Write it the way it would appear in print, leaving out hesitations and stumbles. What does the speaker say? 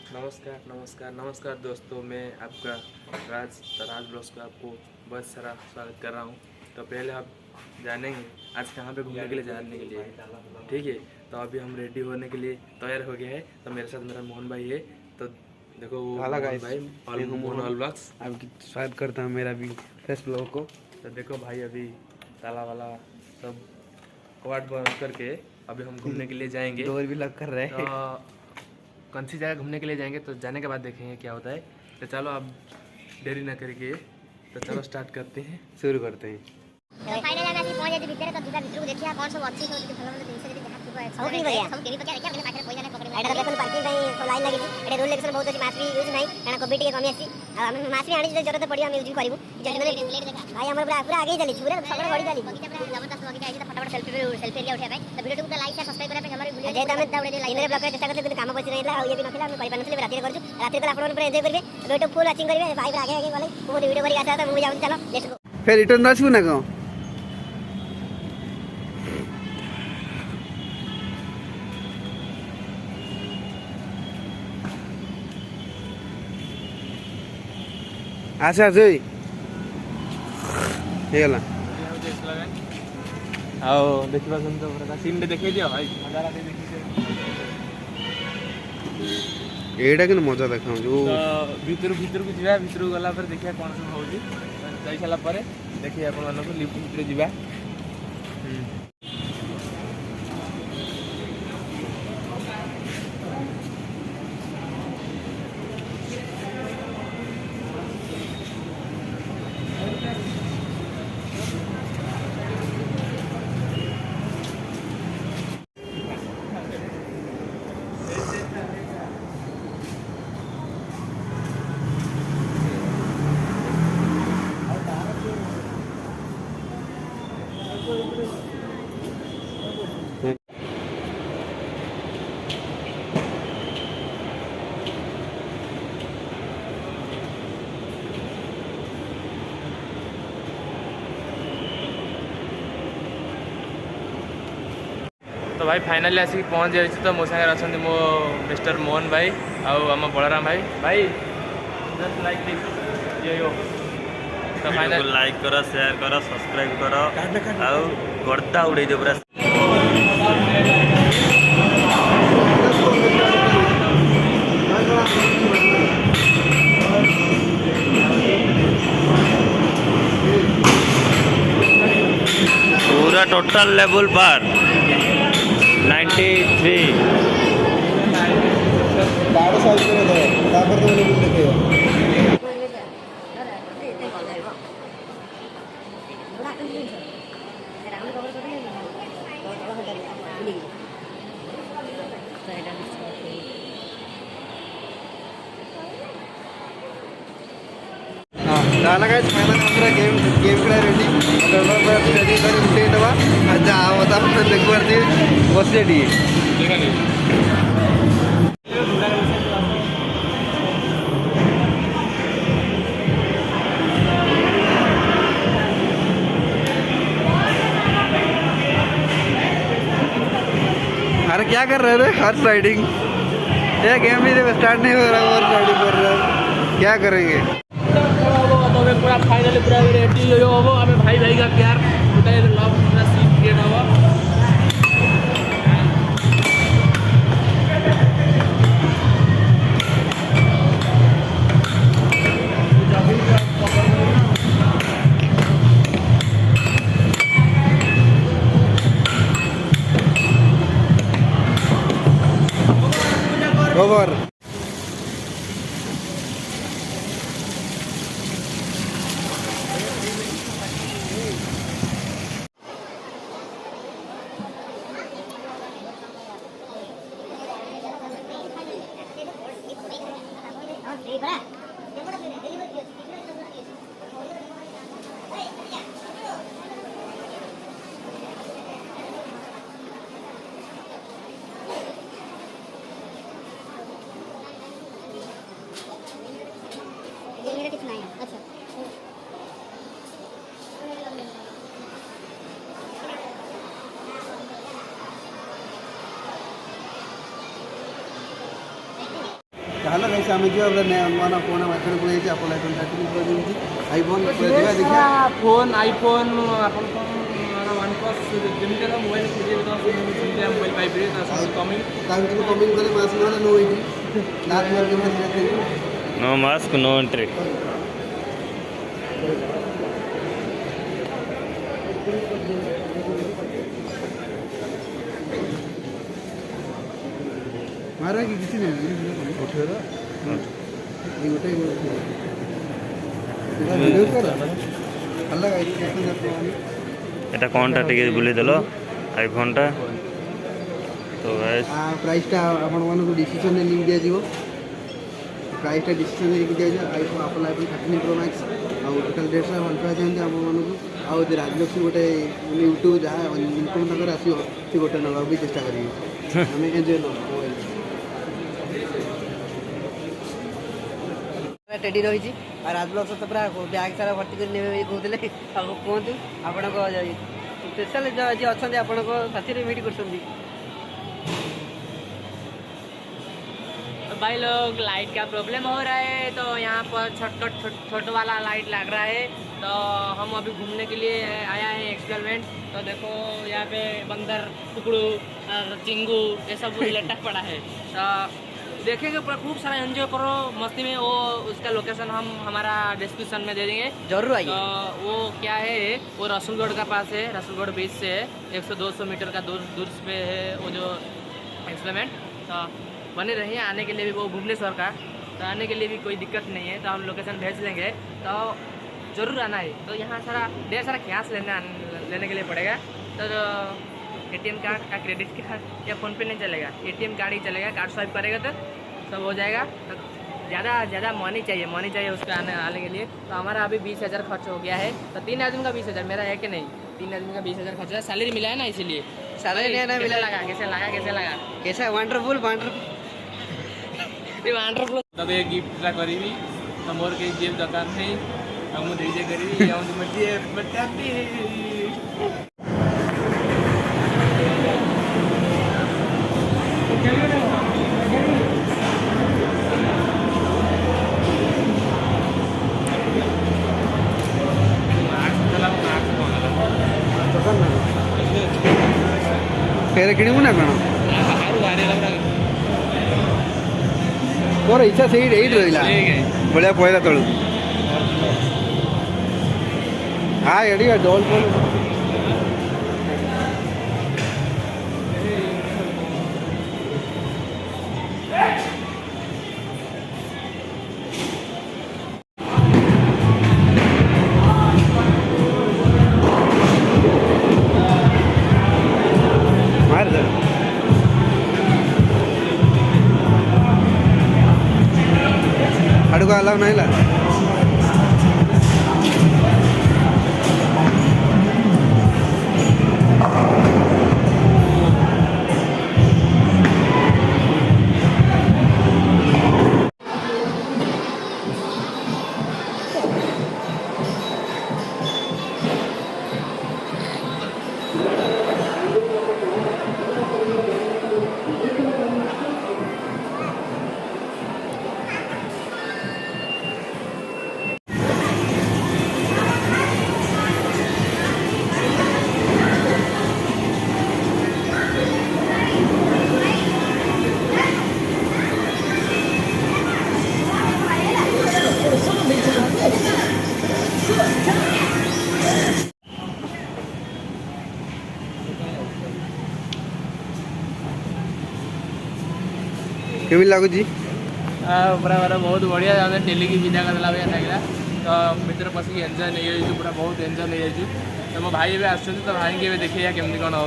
नमस्कार नमस्कार नमस्कार दोस्तों, मैं आपका राज ब्लॉग्स को आपको बहुत सारा स्वागत कर रहा हूँ। तो पहले आप जानेंगे आज कहाँ पे घूमने के लिए जाने के लिए, ठीक है। तो अभी हम रेडी होने के लिए तैयार हो गए हैं। तो मेरे साथ मेरा मोहन भाई है। तो देखो वो मोहन भाई मोहन ब्लॉग्स आपकी स्वागत करता हूँ मेरा भी फेस ब्लॉग को। तो देखो भाई, अभी ताला वाला सब कवाट बंद करके अभी हम घूमने के लिए जाएंगे। डोर भी लॉक कर रहे हैं। तो कौन सी जगह घूमने के लिए जाएंगे, तो जाने के बाद देखेंगे क्या होता है। तो चलो अब देरी ना करके तो चलो स्टार्ट करते हैं, शुरू करते हैं। तो फाइनल आगे आसी पहुंच जाती भीतर। तो जुदा भीतर को देखिया कौन सब अच्छी सब भलो भलो जिनिस जदी देखा थिबो सब की बढिया सब केनी पके देखिया पहिले पाखरे कोइ जाने पकड़े एटा देखन पार्किंग ପାଇଁ लाइन लागि एटा रूल लेक्सन बहुत अछि। मास भी यूज नाही काना कोविड के कमी अछि। हम मास भी आनी जरूरत पड़ी हम यूज करिवु जल्दी में प्लेट देखा भाई हमर पूरा आगे चली पूरा सगळ बढी चली बगीचा पूरा जबरदस्त बगीचा अछि। तो फटाफट सेल्फी एरिया उठा भाई। तो वीडियो को लाइक और सब्सक्राइब करे हमर वीडियो जे तमे दाउडे लाइन रे ब्लॉक करे चेष्टा करते काम पछि रहिला ये भी नथिला हम करि पानथले राती करछु। राती को आपण पूरा एन्जॉय करबे वीडियो फुल वाचिंग करबे भाई आगे आगे गले वो वीडियो बड़ी आसा तो मुझे जाऊ चलो लेट्स गो। फिर रिटर्न राजू ना को आसे आसे हे गला आओ देखिबा सुन। तो सीन देखे दियो भाई, नजारा देखि एटा के मजा देखा जो भीतर को जीवा। भीतर को गला पर देखिया कौन सब होउची। जाई साला पर देखिए आपण मानको लिफ्ट भीतर जीवा। तो भाई फाइनाली आसिक पहुँच जाइए। तो मो सागर अच्छा मो मिस्टर मोहन भाई आम बलराम भाई भाई जस्ट लाइक दिस यो। तो फाइनल लाइक करो, शेयर करो, सब्सक्राइब करो आउ गर्दा उड़े दे पूरा। पूरा टोटल लेवल पर 93 झाला काय फायनल पूरा गेम खेळा रेडी रेडी करी उठे दवा आज आवता आपण लेग वरती बसलेली अरे क्या कर रहे रे हॉर्स राइडिंग। ये गेम भी स्टार्ट नहीं हो रहा और राइडिंग कर रहे हैं, क्या करेंगे। तो पूरा फाइनली पूरा रेडी हो हम आम भाई भाई का प्यार गोटे लव पूरा सीन क्रिएट हम। ओवर अच्छा ତାହେଲେ ଗାଇସ୍ ଆମେ ଯିବା ପୁରା ନୂଆ ନୂଆ ପୁରୁଣା ମାର୍କେଟ ପଳେଇଛି ଆପଣ ଆଇଫୋନ୍ 13 ପ୍ରୋ ଯେମିତି ଆଇଫୋନ୍ ଯିବା ଦେଖିବା फोन आईफोन अपन वन प्लस ଯେମିତି ମୋବାଇଲ ଖୋଜିବେ ତ ସେମିତି ମୋବାଇଲ ପାଇପାରିବେ ତା ସହିତ କମିଂ ତା ଭିତରୁ କମିଂ କଲେ ମାସ ନହେଲେ नो ଏଇଠି last market no mask no entry. मारा कि किसी ने उठेगा ये उठे वीडियो कर अलग आई कैसे जाते हैं এটা কোনটা টিকে বুলে দেলো আইফোনটা তো গাইস प्राइस टा आपण मान को डिसीजन ने लिख दिया जीवो प्राइस टा डिसीजन ने लिख दिया जाए iPhone Apple iPhone 13 Pro Max आ टोटल डेट से भल पाए जानते आपण मान को आ राजलक्ष्मी गोटे यूट्यूब जहाँ इनकम तक आसो से गोटे नवा भी चेष्टा करिए हमें एंजॉय नो टेडी रही राजब्लॉग तो पूरा बैग सारा भर्ती कर कहते कहतु आपण स्पेशल जी अच्छा आपण साथी मीट कर भाई लोग लाइट का प्रॉब्लम हो रहा है तो यहाँ पर छोटा वाला लाइट लग रहा है तो हम अभी घूमने के लिए आया है एक्सपेरिमेंट। तो देखो यहाँ पे बंदर टुकड़ू चिंगू ये सब लटक पड़ा है तो देखेंगे पूरा खूब सारा एंजॉय करो मस्ती में। वो उसका लोकेशन हम हमारा डिस्क्रिप्शन में दे देंगे जरूर आइए। तो वो क्या है वो रसूलगढ़ का पास है, रसूलगढ़ बीच से 100-200 मीटर का दूर पे है वो जो एक्सपेरिमेंट। तो बने रहिए आने के लिए भी वो भुवनेश्वर का तो आने के लिए भी कोई दिक्कत नहीं है तो हम लोकेशन भेज देंगे तो ज़रूर आना है। तो यहाँ सारा ढेर सारा कैश लेने के लिए पड़ेगा तो ATM कार्ड का क्रेडिट कार्ड या फ़ोनपे नहीं चलेगा, ATM कार्ड ही चलेगा। कार्ड स्वाइप करेगा तो सब हो जाएगा। तो ज़्यादा मनी चाहिए उसको आने के लिए। तो हमारा अभी 20,000 खर्च हो गया है। तो 3 आदमी का 20,000 मेरा है कि नहीं, 3 आदमी का 20,000 खर्च है। सैलरी मिला है ना इसीलिए सैलरी नहीं मिला लगा कैसा वंडरफुल तब ये गिफ्ट करी तो मोर के जेब दुकान है हम डीजे करी फेर किणबू ना कौन मोर इच्छा से रहा बढ़िया पहला तलू हाँ एडी डोल मार दे अड़को अलाव नहीं ला केमी लगुच पूरा पूरा बहुत बढ़िया हमें डेली की विदा करला भैया लगे तो भर पशिक एंजॉय नहीं पूरा बहुत एंजॉय नहीं तो मो भाई भी आस तो भाई के देखिए केमती कौन हो